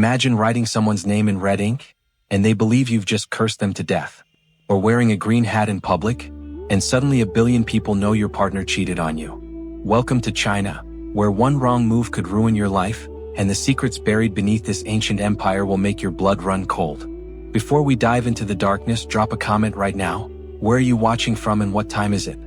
Imagine writing someone's name in red ink, and they believe you've just cursed them to death. Or wearing a green hat in public, and suddenly 1 billion people know your partner cheated on you. Welcome to China, where one wrong move could ruin your life, and the secrets buried beneath this ancient empire will make your blood run cold. Before we dive into the darkness, drop a comment right now. Where are you watching from and what time is it?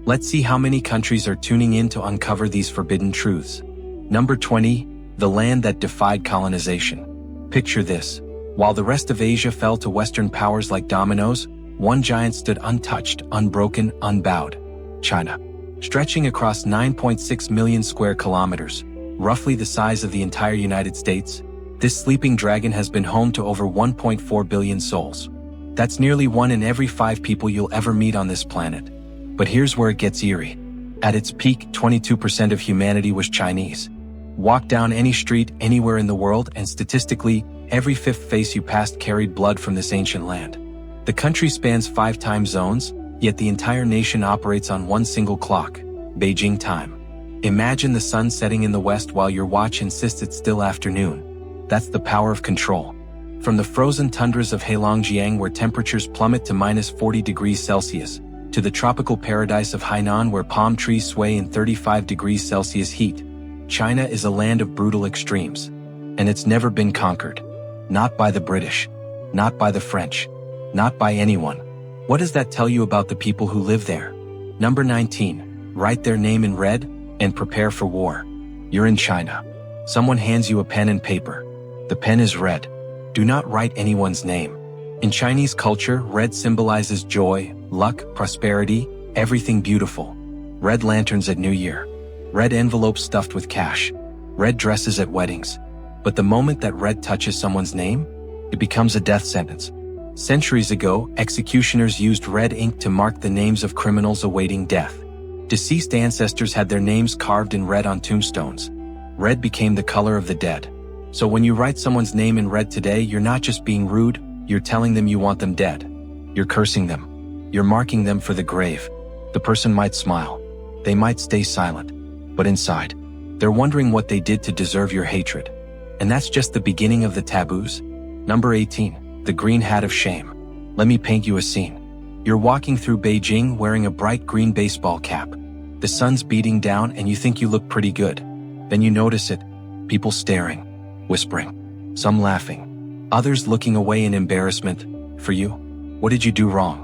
Let's see how many countries are tuning in to uncover these forbidden truths. Number 20, the land that defied colonization. Picture this. While the rest of Asia fell to Western powers like dominoes, one giant stood untouched, unbroken, unbowed. China. Stretching across 9.6 million square kilometers, roughly the size of the entire United States, this sleeping dragon has been home to over 1.4 billion souls. That's nearly 1 in every 5 people you'll ever meet on this planet. But here's where it gets eerie. At its peak, 22% of humanity was Chinese. Walk down any street anywhere in the world and statistically, every 5th face you passed carried blood from this ancient land. The country spans 5 time zones, yet the entire nation operates on one single clock, Beijing time. Imagine the sun setting in the west while your watch insists it's still afternoon. That's the power of control. From the frozen tundras of Heilongjiang where temperatures plummet to -40 degrees Celsius, to the tropical paradise of Hainan where palm trees sway in 35 degrees Celsius heat, China is a land of brutal extremes. And it's never been conquered. Not by the British. Not by the French. Not by anyone. What does that tell you about the people who live there? Number 19. Write their name in red and prepare for war. You're in China. Someone hands you a pen and paper. The pen is red. Do not write anyone's name. In Chinese culture, red symbolizes joy, luck, prosperity, everything beautiful. Red lanterns at New Year. Red envelopes stuffed with cash. Red dresses at weddings. But the moment that red touches someone's name, it becomes a death sentence. Centuries ago, executioners used red ink to mark the names of criminals awaiting death. Deceased ancestors had their names carved in red on tombstones. Red became the color of the dead. So when you write someone's name in red today, you're not just being rude, you're telling them you want them dead. You're cursing them. You're marking them for the grave. The person might smile. They might stay silent. But inside, they're wondering what they did to deserve your hatred. And that's just the beginning of the taboos. Number 18, the green hat of shame. Let me paint you a scene. You're walking through Beijing wearing a bright green baseball cap. The sun's beating down and you think you look pretty good. Then you notice it. People staring. Whispering, some laughing, others looking away in embarrassment. For you, what did you do wrong?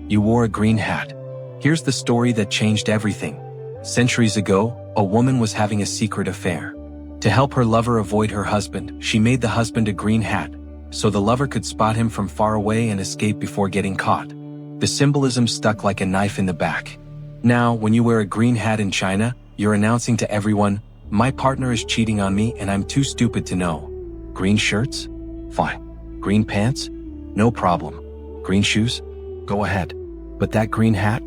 You wore a green hat. Here's the story that changed everything. Centuries ago, a woman was having a secret affair. To help her lover avoid her husband, she made the husband a green hat, so the lover could spot him from far away and escape before getting caught. The symbolism stuck like a knife in the back. Now, when you wear a green hat in China, you're announcing to everyone, my partner is cheating on me and I'm too stupid to know. Green shirts? Fine. Green pants? No problem. Green shoes? Go ahead. But that green hat?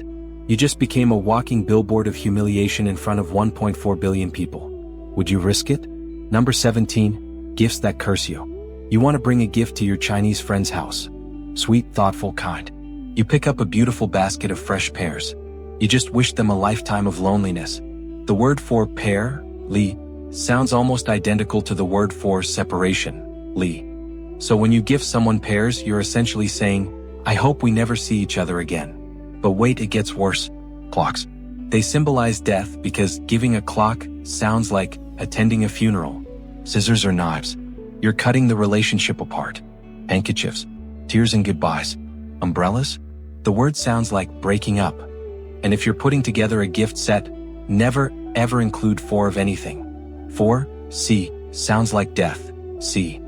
You just became a walking billboard of humiliation in front of 1.4 billion people. Would you risk it? Number 17, gifts that curse you. You want to bring a gift to your Chinese friend's house. Sweet, thoughtful, kind. You pick up a beautiful basket of fresh pears. You just wish them a lifetime of loneliness. The word for pear, li, sounds almost identical to the word for separation, li. So when you gift someone pears, you're essentially saying, I hope we never see each other again. But wait, it gets worse. Clocks. They symbolize death because giving a clock sounds like attending a funeral. Scissors or knives. You're cutting the relationship apart. Handkerchiefs. Tears and goodbyes. Umbrellas. The word sounds like breaking up. And if you're putting together a gift set, never, ever include 4 of anything. 4, C, sounds like death, C.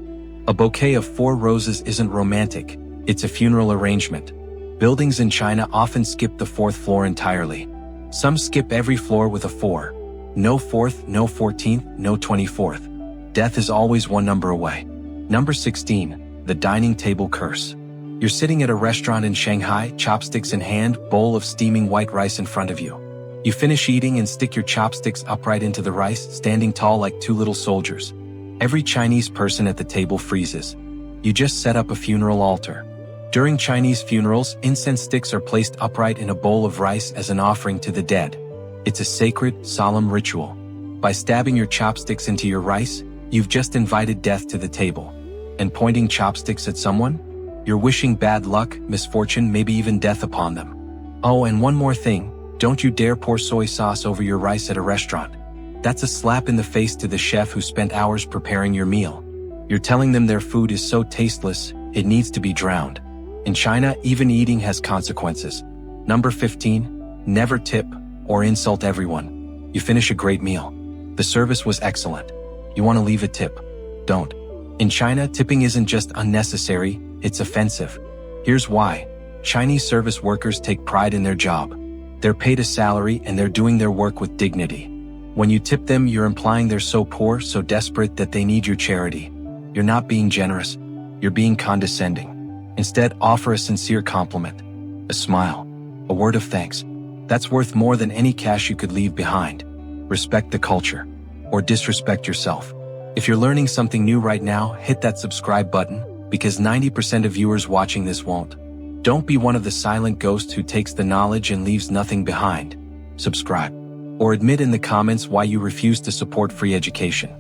A bouquet of 4 roses isn't romantic, it's a funeral arrangement. Buildings in China often skip the 4th floor entirely. Some skip every floor with a 4. No 4th, no 14th, no 24th. Death is always one number away. Number 16, the dining table curse. You're sitting at a restaurant in Shanghai, chopsticks in hand, bowl of steaming white rice in front of you. You finish eating and stick your chopsticks upright into the rice, standing tall like 2 little soldiers. Every Chinese person at the table freezes. You just set up a funeral altar. During Chinese funerals, incense sticks are placed upright in a bowl of rice as an offering to the dead. It's a sacred, solemn ritual. By stabbing your chopsticks into your rice, you've just invited death to the table. and pointing chopsticks at someone? You're wishing bad luck, misfortune, maybe even death upon them. Oh, and one more thing, don't you dare pour soy sauce over your rice at a restaurant. That's a slap in the face to the chef who spent hours preparing your meal. You're telling them their food is so tasteless, it needs to be drowned. In China, even eating has consequences. Number 15, never tip or insult everyone. You finish a great meal. The service was excellent. You want to leave a tip. Don't. In China, tipping isn't just unnecessary, it's offensive. Here's why. Chinese service workers take pride in their job. They're paid a salary and they're doing their work with dignity. When you tip them, you're implying they're so poor, so desperate that they need your charity. You're not being generous. You're being condescending. Instead, offer a sincere compliment. A smile. A word of thanks. That's worth more than any cash you could leave behind. Respect the culture. Or disrespect yourself. If you're learning something new right now, hit that subscribe button, because 90% of viewers watching this won't. Don't be one of the silent ghosts who takes the knowledge and leaves nothing behind. Subscribe. Or admit in the comments why you refuse to support free education.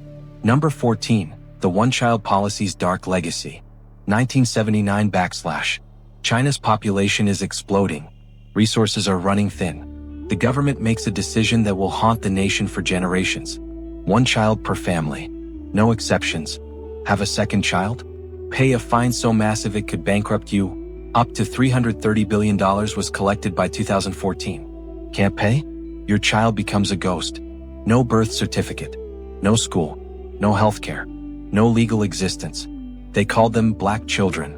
Number 14, the one-child policy's dark legacy. 1979 / China's population is exploding. Resources are running thin. The government makes a decision that will haunt the nation for generations. One child per family. No exceptions. Have a second child? Pay a fine so massive it could bankrupt you. Up to $330 billion was collected by 2014. Can't pay? Your child becomes a ghost. No birth certificate. No school. No healthcare. No legal existence. They called them black children.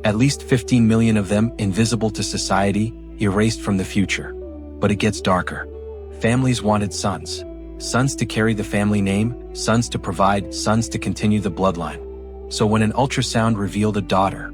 At least 15 million of them, invisible to society, erased from the future. But it gets darker. Families wanted sons. Sons to carry the family name, sons to provide, sons to continue the bloodline. So when an ultrasound revealed a daughter,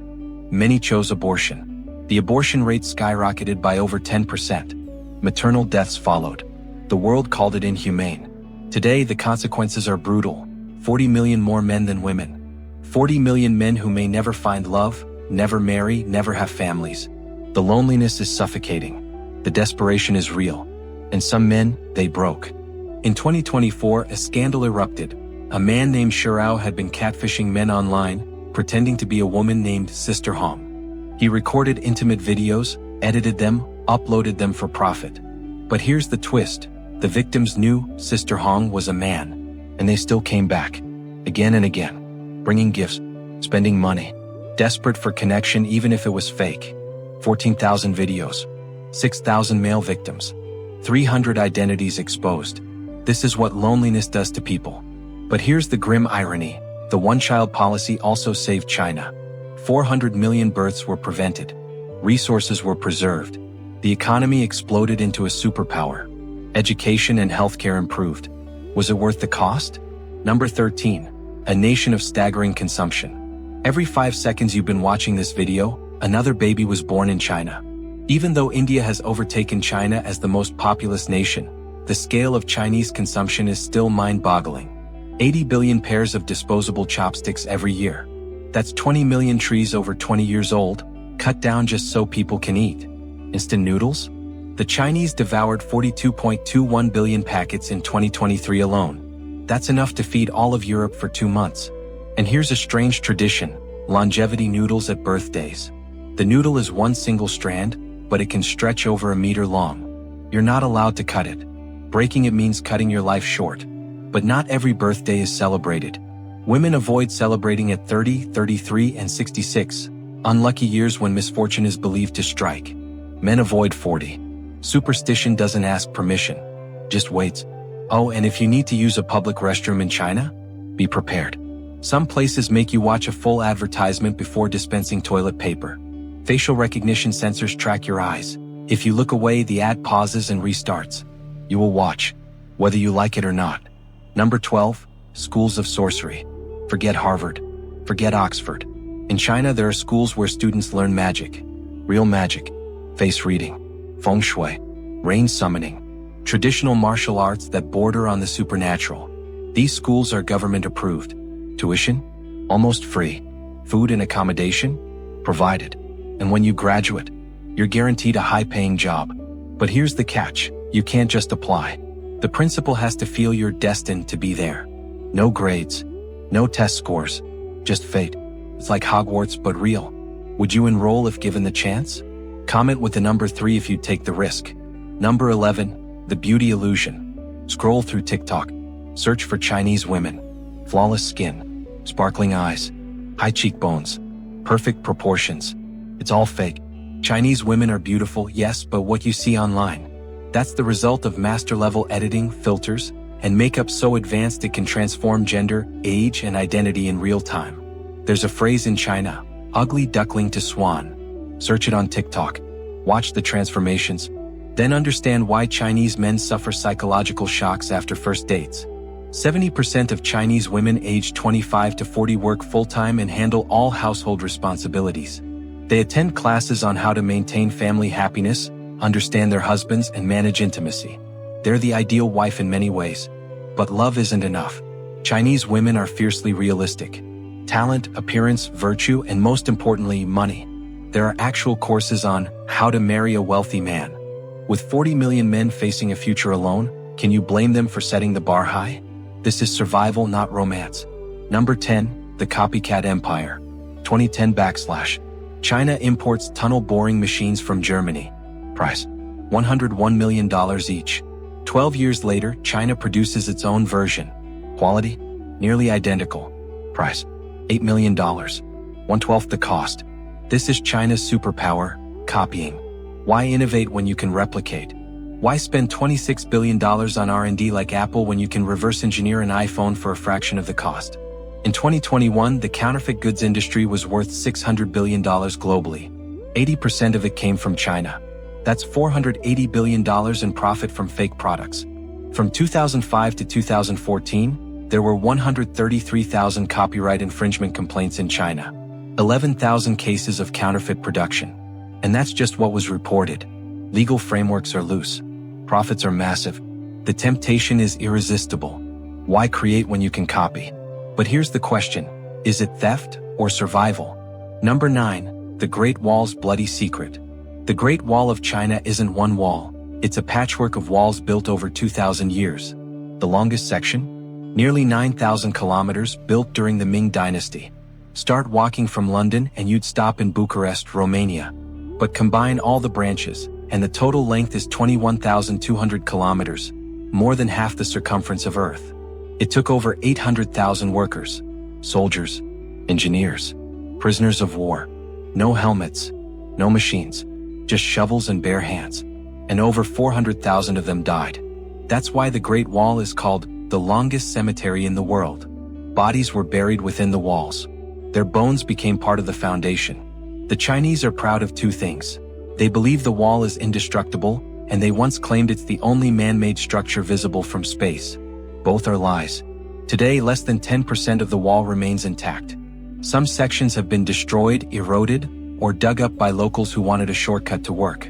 many chose abortion. The abortion rate skyrocketed by over 10%. Maternal deaths followed. The world called it inhumane. Today, the consequences are brutal. 40 million more men than women. 40 million men who may never find love, never marry, never have families. The loneliness is suffocating. The desperation is real. And some men, they broke. In 2024, a scandal erupted. A man named Shirao had been catfishing men online, pretending to be a woman named Sister Hong. He recorded intimate videos, edited them, uploaded them for profit. But here's the twist. The victims knew Sister Hong was a man, and they still came back. Again and again. Bringing gifts, spending money. Desperate for connection even if it was fake. 14,000 videos. 6,000 male victims. 300 identities exposed. This is what loneliness does to people. But here's the grim irony. The one-child policy also saved China. 400 million births were prevented. Resources were preserved. The economy exploded into a superpower. Education and healthcare improved. Was it worth the cost? Number 13. A nation of staggering consumption. Every 5 seconds you've been watching this video, another baby was born in China. Even though India has overtaken China as the most populous nation, the scale of Chinese consumption is still mind-boggling. 80 billion pairs of disposable chopsticks every year. That's 20 million trees over 20 years old, cut down just so people can eat. Instant noodles? The Chinese devoured 42.21 billion packets in 2023 alone. That's enough to feed all of Europe for 2 months. And here's a strange tradition, longevity noodles at birthdays. The noodle is one single strand, but it can stretch over a meter long. You're not allowed to cut it. Breaking it means cutting your life short. But not every birthday is celebrated. Women avoid celebrating at 30, 33, and 66, unlucky years when misfortune is believed to strike. Men avoid 40. Superstition doesn't ask permission, just waits. Oh, and if you need to use a public restroom in China, be prepared. Some places make you watch a full advertisement before dispensing toilet paper. Facial recognition sensors track your eyes. If you look away, the ad pauses and restarts. You will watch, whether you like it or not. Number 12, schools of sorcery. Forget Harvard. Forget Oxford. In China, there are schools where students learn magic. Real magic. Face reading. Feng shui. Rain summoning. Traditional martial arts that border on the supernatural. These schools are government approved. Tuition? Almost free. Food and accommodation? Provided. And when you graduate, you're guaranteed a high-paying job. But here's the catch. You can't just apply. The principal has to feel you're destined to be there. No grades. No test scores. Just fate. It's like Hogwarts but real. Would you enroll if given the chance? Comment with the number 3 if you'd take the risk. Number 11, the beauty illusion. Scroll through TikTok. Search for Chinese women. Flawless skin, sparkling eyes, high cheekbones, perfect proportions. It's all fake. Chinese women are beautiful, yes, but what you see online, that's the result of master-level editing, filters, and makeup so advanced it can transform gender, age, and identity in real time. There's a phrase in China, ugly duckling to swan. Search it on TikTok. Watch the transformations. Then understand why Chinese men suffer psychological shocks after first dates. 70% of Chinese women aged 25 to 40 work full-time and handle all household responsibilities. They attend classes on how to maintain family happiness, understand their husbands, and manage intimacy. They're the ideal wife in many ways. But love isn't enough. Chinese women are fiercely realistic. Talent, appearance, virtue, and most importantly, money. There are actual courses on how to marry a wealthy man. With 40 million men facing a future alone, can you blame them for setting the bar high? This is survival, not romance. Number 10, the copycat empire. 2010 / China imports tunnel boring machines from Germany. Price: $101 million each. 12 years later, China produces its own version. Quality: nearly identical. Price: $8 million. 1/12 the cost. This is China's superpower, copying. Why innovate when you can replicate? Why spend $26 billion on R&D like Apple when you can reverse engineer an iPhone for a fraction of the cost? In 2021, the counterfeit goods industry was worth $600 billion globally. 80% of it came from China. That's $480 billion in profit from fake products. From 2005 to 2014, there were 133,000 copyright infringement complaints in China. 11,000 cases of counterfeit production. And that's just what was reported. Legal frameworks are loose. Profits are massive. The temptation is irresistible. Why create when you can copy? But here's the question. Is it theft or survival? Number 9, the Great Wall's bloody secret. The Great Wall of China isn't one wall. It's a patchwork of walls built over 2,000 years. The longest section? Nearly 9,000 kilometers, built during the Ming Dynasty. Start walking from London and you'd stop in Bucharest, Romania. But combine all the branches, and the total length is 21,200 kilometers, more than half the circumference of Earth. It took over 800,000 workers, soldiers, engineers, prisoners of war. No helmets, no machines, just shovels and bare hands. And over 400,000 of them died. That's why the Great Wall is called the longest cemetery in the world. Bodies were buried within the walls. Their bones became part of the foundation. The Chinese are proud of two things. They believe the wall is indestructible, and they once claimed it's the only man-made structure visible from space. Both are lies. Today, less than 10% of the wall remains intact. Some sections have been destroyed, eroded, or dug up by locals who wanted a shortcut to work.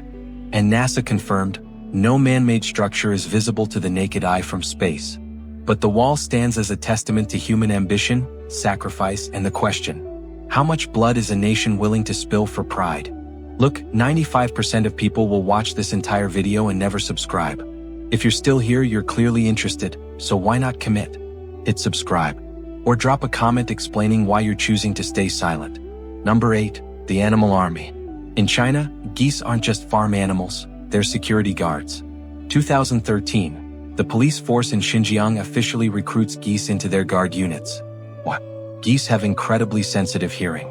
And NASA confirmed, no man-made structure is visible to the naked eye from space. But the wall stands as a testament to human ambition, sacrifice, and the question: how much blood is a nation willing to spill for pride? Look, 95% of people will watch this entire video and never subscribe. If you're still here, you're clearly interested, so why not commit? Hit subscribe. Or drop a comment explaining why you're choosing to stay silent. Number 8, the animal army. In China, geese aren't just farm animals, they're security guards. 2013, the police force in Xinjiang officially recruits geese into their guard units. What? Geese have incredibly sensitive hearing.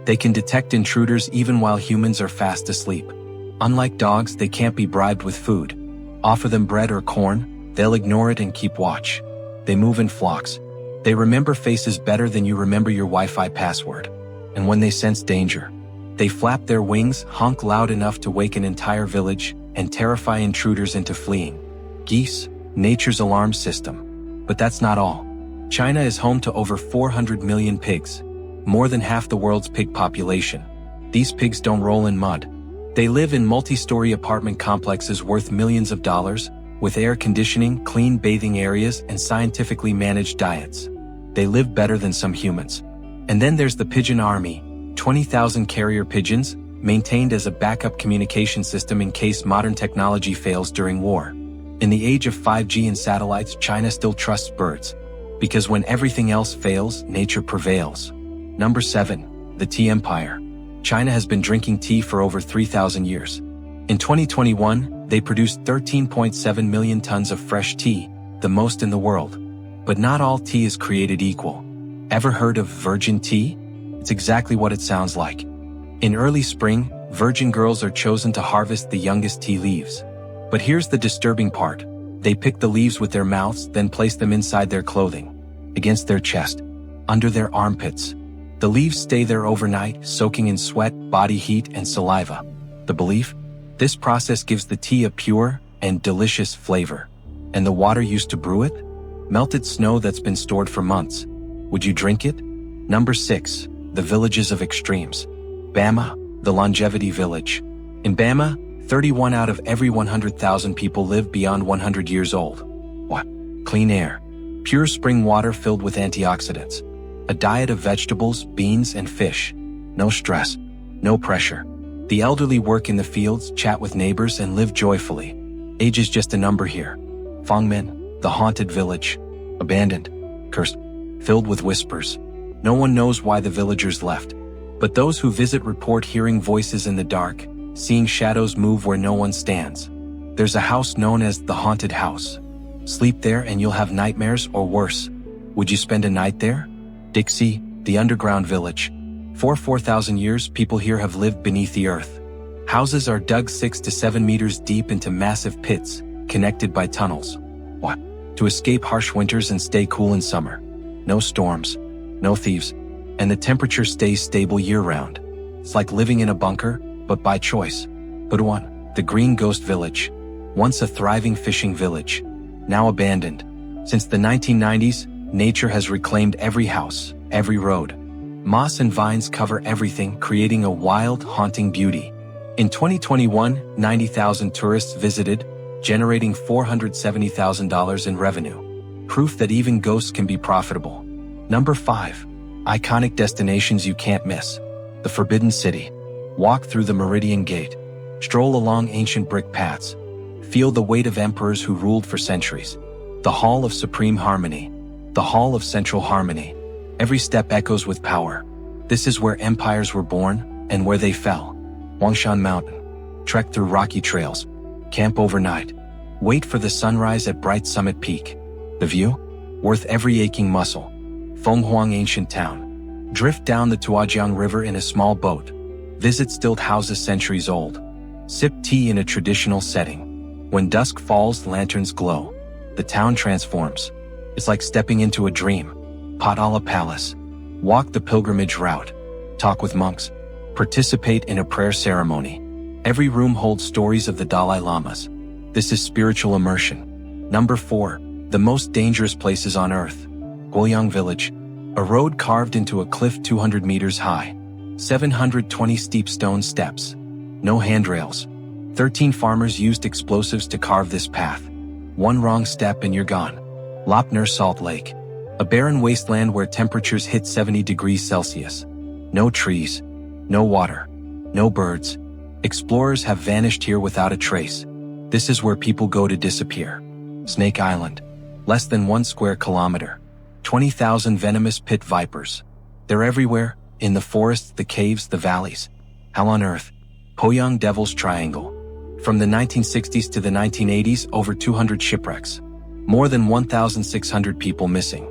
They can detect intruders even while humans are fast asleep. Unlike dogs, they can't be bribed with food. Offer them bread or corn, they'll ignore it and keep watch. They move in flocks. They remember faces better than you remember your Wi-Fi password. And when they sense danger, they flap their wings, honk loud enough to wake an entire village, and terrify intruders into fleeing. Geese, nature's alarm system. But that's not all. China is home to over 400 million pigs, more than half the world's pig population. These pigs don't roll in mud. They live in multi-story apartment complexes worth millions of dollars, with air conditioning, clean bathing areas, and scientifically managed diets. They live better than some humans. And then there's the pigeon army, 20,000 carrier pigeons, maintained as a backup communication system in case modern technology fails during war. In the age of 5G and satellites, China still trusts birds. Because when everything else fails, nature prevails. Number 7, The tea empire. China has been drinking tea for over 3,000 years. In 2021, they produced 13.7 million tons of fresh tea, the most in the world. But not all tea is created equal. Ever heard of virgin tea? It's exactly what it sounds like. In early spring, virgin girls are chosen to harvest the youngest tea leaves. But here's the disturbing part. They pick the leaves with their mouths, then place them inside their clothing, against their chest, under their armpits. The leaves stay there overnight, soaking in sweat, body heat, and saliva. The belief? This process gives the tea a pure and delicious flavor. And the water used to brew it? Melted snow that's been stored for months. Would you drink it? Number 6. The villages of extremes. Bama, the longevity village. In Bama, 31 out of every 100,000 people live beyond 100 years old. What? Clean air. Pure spring water filled with antioxidants. A diet of vegetables, beans, and fish. No stress. No pressure. The elderly work in the fields, chat with neighbors, and live joyfully. Age is just a number here. Fangmen, the haunted village. Abandoned. Cursed. Filled with whispers. No one knows why the villagers left. But those who visit report hearing voices in the dark, seeing shadows move where no one stands. There's a house known as the haunted house. Sleep there and you'll have nightmares or worse. Would you spend a night there? Dixie, the underground village. For 4,000 years, people here have lived beneath the earth. Houses are dug 6 to 7 meters deep into massive pits, connected by tunnels. What? To escape harsh winters and stay cool in summer. No storms, no thieves, and the temperature stays stable year-round. It's like living in a bunker, but by choice. Butuan, the Green Ghost Village. Once a thriving fishing village. Now abandoned. Since the 1990s, nature has reclaimed every house, every road. Moss and vines cover everything, creating a wild, haunting beauty. In 2021, 90,000 tourists visited, generating $470,000 in revenue. Proof that even ghosts can be profitable. Number 5. Iconic destinations you can't miss. The Forbidden City. Walk through the Meridian Gate. Stroll along ancient brick paths. Feel the weight of emperors who ruled for centuries. The Hall of Supreme Harmony. The Hall of Central Harmony. Every step echoes with power. This is where empires were born and where they fell. Huangshan Mountain. Trek through rocky trails. Camp overnight. Wait for the sunrise at Bright Summit Peak. The view? Worth every aching muscle. Fenghuang Ancient Town. Drift down the Tuajiang River in a small boat. Visit stilt houses centuries old. Sip tea in a traditional setting. When dusk falls, lanterns glow. The town transforms. It's like stepping into a dream. Potala Palace. Walk the pilgrimage route. Talk with monks. Participate in a prayer ceremony. Every room holds stories of the Dalai Lamas. This is spiritual immersion. Number 4. The most dangerous places on earth. Guoyang Village. A road carved into a cliff 200 meters high. 720 steep stone steps. No handrails. 13 farmers used explosives to carve this path. One wrong step and you're gone. Lopner Salt Lake. A barren wasteland where temperatures hit 70 degrees Celsius. No trees. No water. No birds. Explorers have vanished here without a trace. This is where people go to disappear. Snake Island. Less than 1 square kilometer. 20,000 venomous pit vipers. They're everywhere, in the forests, the caves, the valleys. Hell on earth. Poyang Devil's Triangle. From the 1960s to the 1980s, over 200 shipwrecks. More than 1,600 people missing.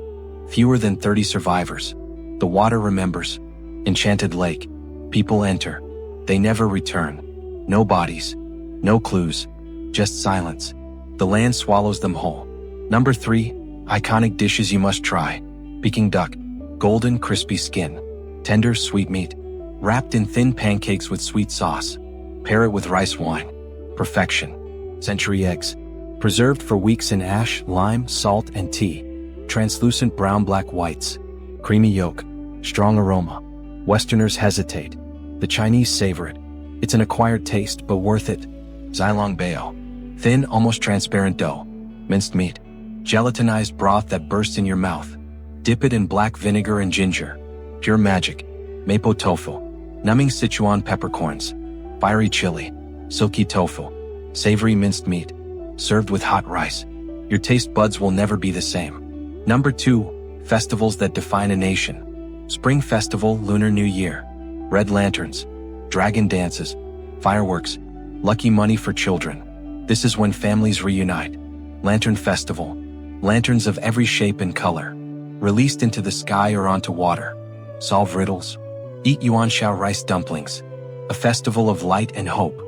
Fewer than 30 survivors. The water remembers. Enchanted Lake. People enter. They never return. No bodies. No clues. Just silence. The land swallows them whole. Number 3. Iconic dishes you must try. Peking duck. Golden, crispy skin. Tender, sweet meat. Wrapped in thin pancakes with sweet sauce. Pair it with rice wine. Perfection. Century eggs. Preserved for weeks in ash, lime, salt, and tea. Translucent brown-black whites. Creamy yolk. Strong aroma. Westerners hesitate. The Chinese savor it. It's an acquired taste, but worth it. Xilong bao. Thin, almost transparent dough. Minced meat. Gelatinized broth that bursts in your mouth. Dip it in black vinegar and ginger. Pure magic. Mapo tofu. Numbing Sichuan peppercorns. Fiery chili. Silky tofu. Savory minced meat. Served with hot rice. Your taste buds will never be the same. Number 2. Festivals that define a nation. Spring Festival, Lunar New Year. Red lanterns, dragon dances, fireworks, lucky money for children. This is when families reunite. Lantern Festival. Lanterns of every shape and color, released into the sky or onto water. Solve riddles. Eat yuanxiao rice dumplings. A festival of light and hope.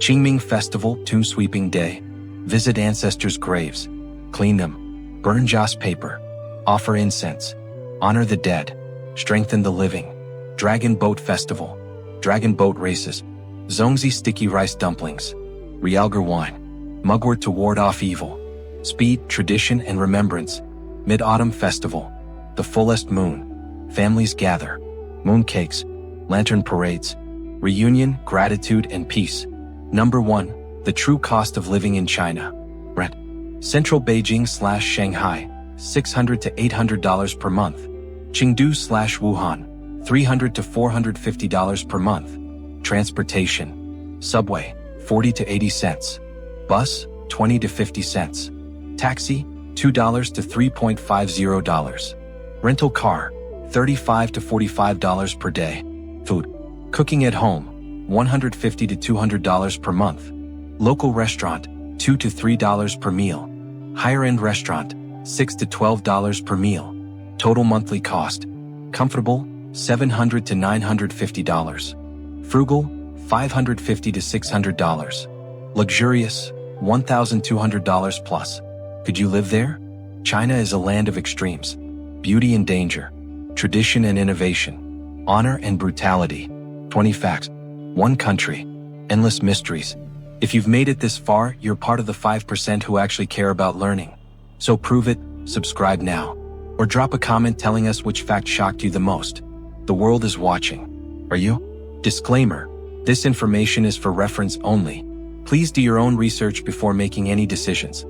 Qingming Festival, Tomb Sweeping Day. Visit ancestors' graves. Clean them. Burn joss paper. Offer incense. Honor the dead. Strengthen the living. Dragon Boat Festival. Dragon boat races. Zongzi sticky rice dumplings. Realgar wine. Mugwort to ward off evil. Speed, tradition, and remembrance. Mid-Autumn Festival. The fullest moon. Families gather. Mooncakes. Lantern parades. Reunion, gratitude, and peace. Number 1. The true cost of living in China. Rent. Central Beijing/Shanghai, $600 to $800 per month. Chengdu/Wuhan, $300 to $450 per month. Transportation. Subway, 40 to 80 cents. Bus, 20 to 50 cents. Taxi, $2 to $3.50. Rental car, $35 to $45 per day. Food. Cooking at home, $150 to $200 per month. Local restaurant, $2 to $3 per meal. Higher-end restaurant, $6 to $12 per meal. Total monthly cost. Comfortable, $700 to $950. Frugal, $550 to $600. Luxurious, $1,200 plus. Could you live there? China is a land of extremes. Beauty and danger. Tradition and innovation. Honor and brutality. 20 facts. 1 country. Endless mysteries. If you've made it this far, you're part of the 5% who actually care about learning. So prove it, subscribe now. Or drop a comment telling us which fact shocked you the most. The world is watching. Are you? Disclaimer. This information is for reference only. Please do your own research before making any decisions.